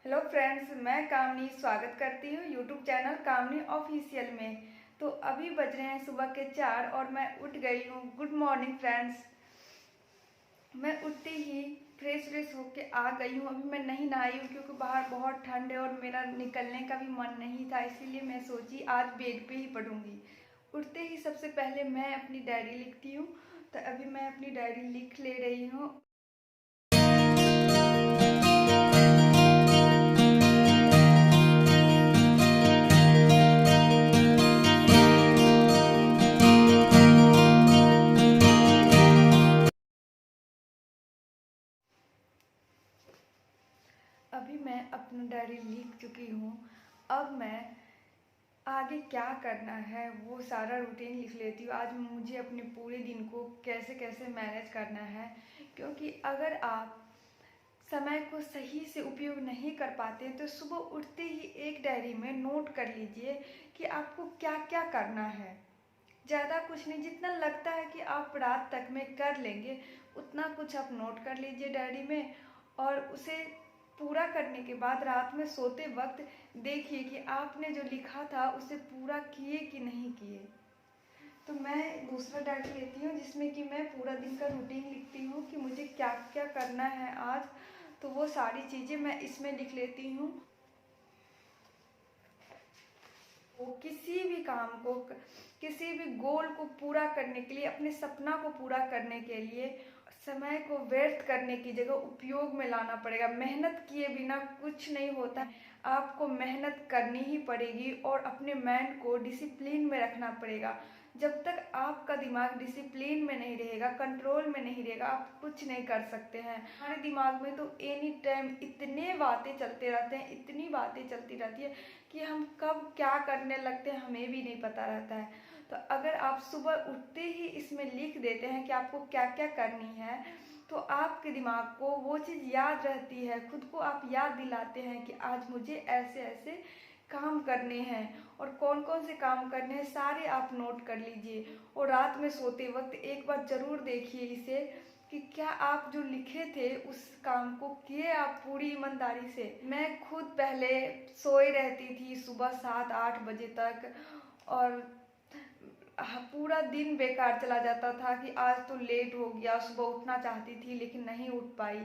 Hello friends, मैं कामनी स्वागत करती हूँ यूट्यूब चैनल कामनी ऑफिशियल में। तो अभी बज रहे हैं सुबह के 4 और मैं उठ गई हूँ। Good morning friends. मैं उठते ही फ्रेश होके आ गई हूँ। अभी मैं नहीं नहाई हूँ क्योंकि बाहर बहुत ठंड है और मेरा निकलने का भी मन नहीं था, इसीलिए मैं सोची आज बेड पे ही पढ़ूंगी। उठते ही सबसे पहले मैं अपनी डायरी लिखती हूँ। तो अभी मैं अपनी डायरी लिख ले रही हूँ। अभी मैं अपनी डायरी लिख चुकी हूँ। अब मैं आगे क्या करना है वो सारा रूटीन लिख लेती हूँ। आज मुझे अपने पूरे दिन को कैसे कैसे मैनेज करना है, क्योंकि अगर आप समय को सही से उपयोग नहीं कर पाते तो सुबह उठते ही एक डायरी में नोट कर लीजिए कि आपको क्या क्या करना है। ज़्यादा कुछ नहीं, जितना लगता है कि आप रात तक में कर लेंगे उतना कुछ आप नोट कर लीजिए डायरी में। और उसे पूरा करने के बाद रात में सोते वक्त देखिए कि आपने जो लिखा था उसे पूरा किए कि नहीं किए। तो मैं दूसरा डायरी लेती हूँ जिसमें कि मैं पूरा दिन का रूटीन लिखती हूँ कि मुझे क्या क्या करना है आज। तो वो सारी चीज़ें मैं इसमें लिख लेती हूँ। वो किसी भी काम को, किसी भी गोल को पूरा करने के लिए, अपने सपना को पूरा करने के लिए समय को व्यर्थ करने की जगह उपयोग में लाना पड़ेगा। मेहनत किए बिना कुछ नहीं होता। आपको मेहनत करनी ही पड़ेगी और अपने माइंड को डिसिप्लिन में रखना पड़ेगा। जब तक आपका दिमाग डिसिप्लिन में नहीं रहेगा, कंट्रोल में नहीं रहेगा, आप कुछ नहीं कर सकते हैं। हमारे दिमाग में तो एनी टाइम इतने बातें चलते रहते हैं, इतनी बातें चलती रहती है कि हम कब क्या करने लगते हैं हमें भी नहीं पता रहता है। तो अगर आप सुबह उठते ही इसमें लिख देते हैं कि आपको क्या क्या करनी है, तो आपके दिमाग को वो चीज़ याद रहती है। खुद को आप याद दिलाते हैं कि आज मुझे ऐसे ऐसे काम करने हैं और कौन कौन से काम करने हैं सारे आप नोट कर लीजिए। और रात में सोते वक्त एक बार ज़रूर देखिए इसे कि क्या आप जो लिखे थे उस काम को किए आप पूरी ईमानदारी से। मैं खुद पहले सोई रहती थी सुबह 7-8 बजे तक, और पूरा दिन बेकार चला जाता था कि आज तो लेट हो गया। सुबह उठना चाहती थी लेकिन नहीं उठ पाई।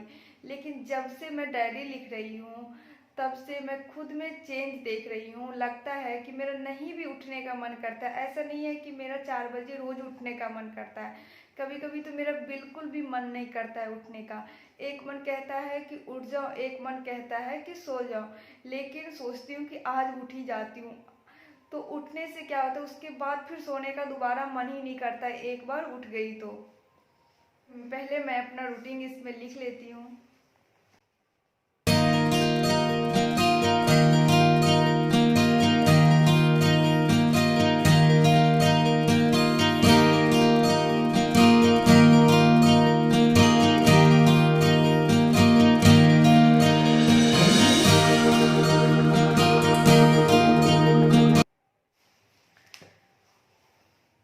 लेकिन जब से मैं डायरी लिख रही हूँ तब से मैं खुद में चेंज देख रही हूँ। लगता है कि मेरा नहीं भी उठने का मन करता है। ऐसा नहीं है कि मेरा 4 बजे रोज उठने का मन करता है, कभी कभी तो मेरा बिल्कुल भी मन नहीं करता है उठने का। एक मन कहता है कि उठ जाओ, एक मन कहता है कि सो जाओ, लेकिन सोचती हूँ कि आज उठ ही जाती हूँ। तो उठने से क्या होता है, उसके बाद फिर सोने का दोबारा मन ही नहीं करता है एक बार उठ गई तो। पहले मैं अपना रूटीन इसमें लिख लेती हूँ।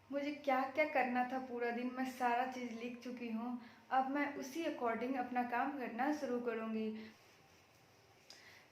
मुझे क्या क्या करना था पूरा दिन मैं सारा चीज़ लिख चुकी हूँ। अब मैं उसी अकॉर्डिंग अपना काम करना शुरू करूँगी।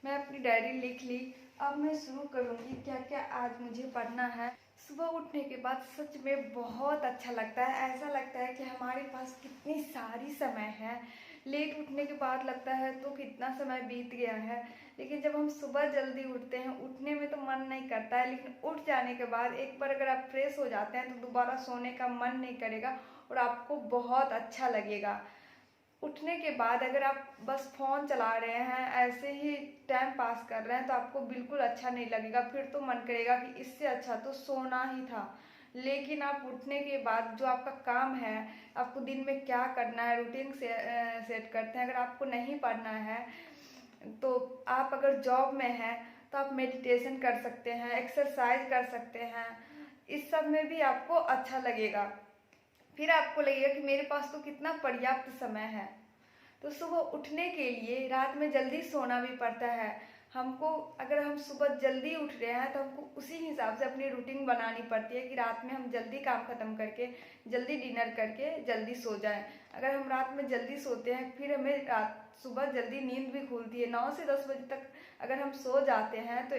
मैं अपनी डायरी लिख ली। अब मैं शुरू करूँगी क्या क्या आज मुझे पढ़ना है। सुबह उठने के बाद सच में बहुत अच्छा लगता है। ऐसा लगता है कि हमारे पास कितनी सारी समय है। लेट उठने के बाद लगता है तो कितना समय बीत गया है। लेकिन जब हम सुबह जल्दी उठते हैं, उठने में तो मन नहीं करता है, लेकिन उठ जाने के बाद एक बार अगर आप फ्रेश हो जाते हैं तो दोबारा सोने का मन नहीं करेगा और आपको बहुत अच्छा लगेगा। उठने के बाद अगर आप बस फ़ोन चला रहे हैं, ऐसे ही टाइम पास कर रहे हैं, तो आपको बिल्कुल अच्छा नहीं लगेगा। फिर तो मन करेगा कि इससे अच्छा तो सोना ही था। लेकिन आप उठने के बाद जो आपका काम है, आपको दिन में क्या करना है, रूटीन से सेट करते हैं। अगर आपको नहीं पढ़ना है तो आप अगर जॉब में हैं तो आप मेडिटेशन कर सकते हैं, एक्सरसाइज कर सकते हैं। इस सब में भी आपको अच्छा लगेगा। फिर आपको लगेगा कि मेरे पास तो कितना पर्याप्त समय है। तो सुबह उठने के लिए रात में जल्दी सोना भी पड़ता है। हमको अगर हम सुबह जल्दी उठ रहे हैं तो हमको उसी हिसाब से अपनी रूटीन बनानी पड़ती है कि रात में हम जल्दी काम ख़त्म करके जल्दी डिनर करके जल्दी सो जाएं। अगर हम रात में जल्दी सोते हैं फिर हमें रात सुबह जल्दी नींद भी खुलती है। 9 से 10 बजे तक अगर हम सो जाते हैं तो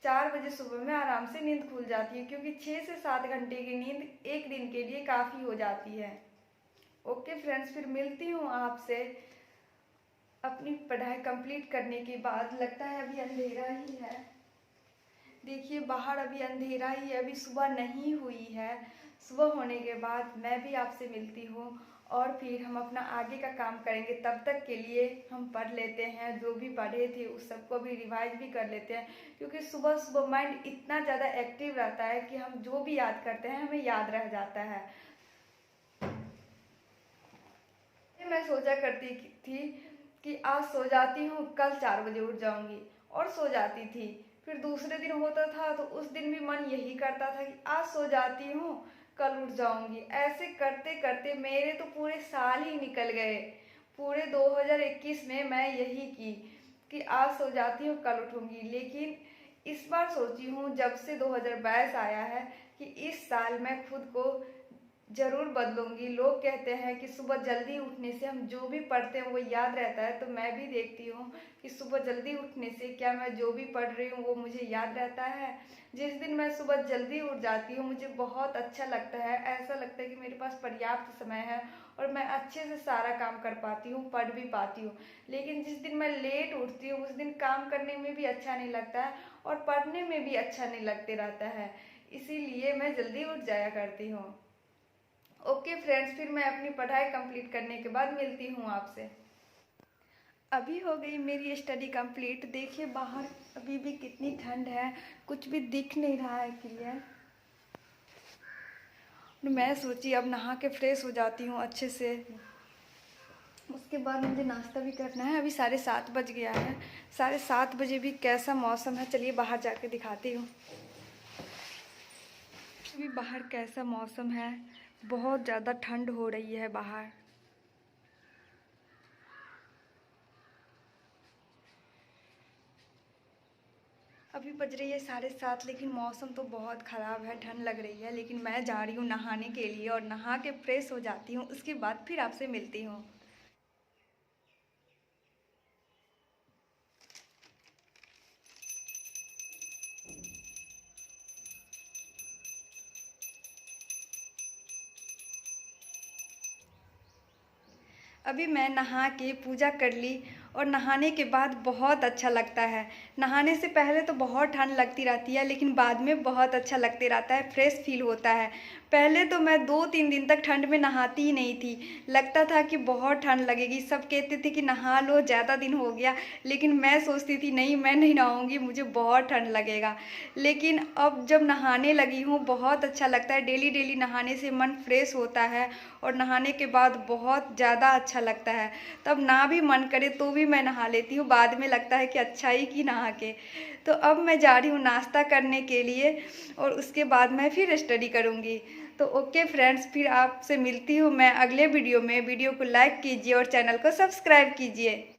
4 बजे सुबह में आराम से नींद खुल जाती है, क्योंकि 6 से 7 घंटे की नींद एक दिन के लिए काफ़ी हो जाती है। ओके फ्रेंड्स, फिर मिलती हूँ आपसे अपनी पढ़ाई कंप्लीट करने के बाद। लगता है अभी अंधेरा ही है, देखिए बाहर अभी अंधेरा ही है, अभी सुबह नहीं हुई है। सुबह होने के बाद मैं भी आपसे मिलती हूँ और फिर हम अपना आगे का काम करेंगे। तब तक के लिए हम पढ़ लेते हैं, जो भी पढ़े थे उस सबको भी रिवाइज भी कर लेते हैं, क्योंकि सुबह सुबह माइंड इतना ज़्यादा एक्टिव रहता है कि हम जो भी याद करते हैं हमें याद रह जाता है। मैं सोचा करती थी कि आज सो जाती हूँ, कल 4 बजे उठ जाऊंगी, और सो जाती थी। फिर दूसरे दिन होता था तो उस दिन भी मन यही करता था कि आज सो जाती हूँ, कल उठ जाऊंगी। ऐसे करते करते मेरे तो पूरे साल ही निकल गए। पूरे 2021 में मैं यही की कि आज सो जाती हूँ, कल उठूंगी। लेकिन इस बार सोची हूँ जब से 2022 आया है कि इस साल मैं खुद को जरूर बदलूंगी। लोग कहते हैं कि सुबह जल्दी उठने से हम जो भी पढ़ते हैं वो याद रहता है, तो मैं भी देखती हूँ कि सुबह जल्दी उठने से क्या मैं जो भी पढ़ रही हूँ वो मुझे याद रहता है। जिस दिन मैं सुबह जल्दी उठ जाती हूँ मुझे बहुत अच्छा लगता है, ऐसा लगता है कि मेरे पास पर्याप्त समय है और मैं अच्छे से सारा काम कर पाती हूँ, पढ़ भी पाती हूँ। लेकिन जिस दिन मैं लेट उठती हूँ उस दिन काम करने में भी अच्छा नहीं लगता है और पढ़ने में भी अच्छा नहीं लगते रहता है, इसीलिए मैं जल्दी उठ जाया करती हूँ। ओके फ्रेंड्स, फिर मैं अपनी पढ़ाई कंप्लीट करने के बाद मिलती हूँ आपसे। अभी हो गई मेरी स्टडी कंप्लीट। देखिए बाहर अभी भी कितनी ठंड है, कुछ भी दिख नहीं रहा है क्लियर। मैं सोची अब नहा के फ्रेश हो जाती हूँ अच्छे से, उसके बाद मुझे नाश्ता भी करना है। अभी 7:30 बज गया है, 7:30 बजे भी कैसा मौसम है, चलिए बाहर जाके दिखाती हूँ। अभी बाहर कैसा मौसम है, बहुत ज़्यादा ठंड हो रही है बाहर। अभी बज रही है 7:30, लेकिन मौसम तो बहुत ख़राब है, ठंड लग रही है। लेकिन मैं जा रही हूँ नहाने के लिए और नहा के फ्रेश हो जाती हूँ, उसके बाद फिर आपसे मिलती हूँ। अभी मैं नहा के पूजा कर ली और नहाने के बाद बहुत अच्छा लगता है। नहाने से पहले तो बहुत ठंड लगती रहती है, लेकिन बाद में बहुत अच्छा लगते रहता है, फ्रेश फील होता है। पहले तो मैं 2-3 दिन तक ठंड में नहाती ही नहीं थी, लगता था कि बहुत ठंड लगेगी। सब कहते थे कि नहा लो, ज़्यादा दिन हो गया, लेकिन मैं सोचती थी नहीं, मैं नहीं नहाऊंगी, मुझे बहुत ठंड लगेगा। लेकिन अब जब नहाने लगी हूँ बहुत अच्छा लगता है। डेली डेली नहाने से मन फ्रेश होता है और नहाने के बाद बहुत ज़्यादा अच्छा लगता है। तब ना भी मन करे तो भी मैं नहा लेती हूँ, बाद में लगता है कि अच्छा ही कि नहा के। तो अब मैं जा रही हूँ नाश्ता करने के लिए और उसके बाद मैं फिर स्टडी करूँगी। तो ओके फ्रेंड्स, फिर आपसे मिलती हूँ मैं अगले वीडियो में। वीडियो को लाइक कीजिए और चैनल को सब्सक्राइब कीजिए।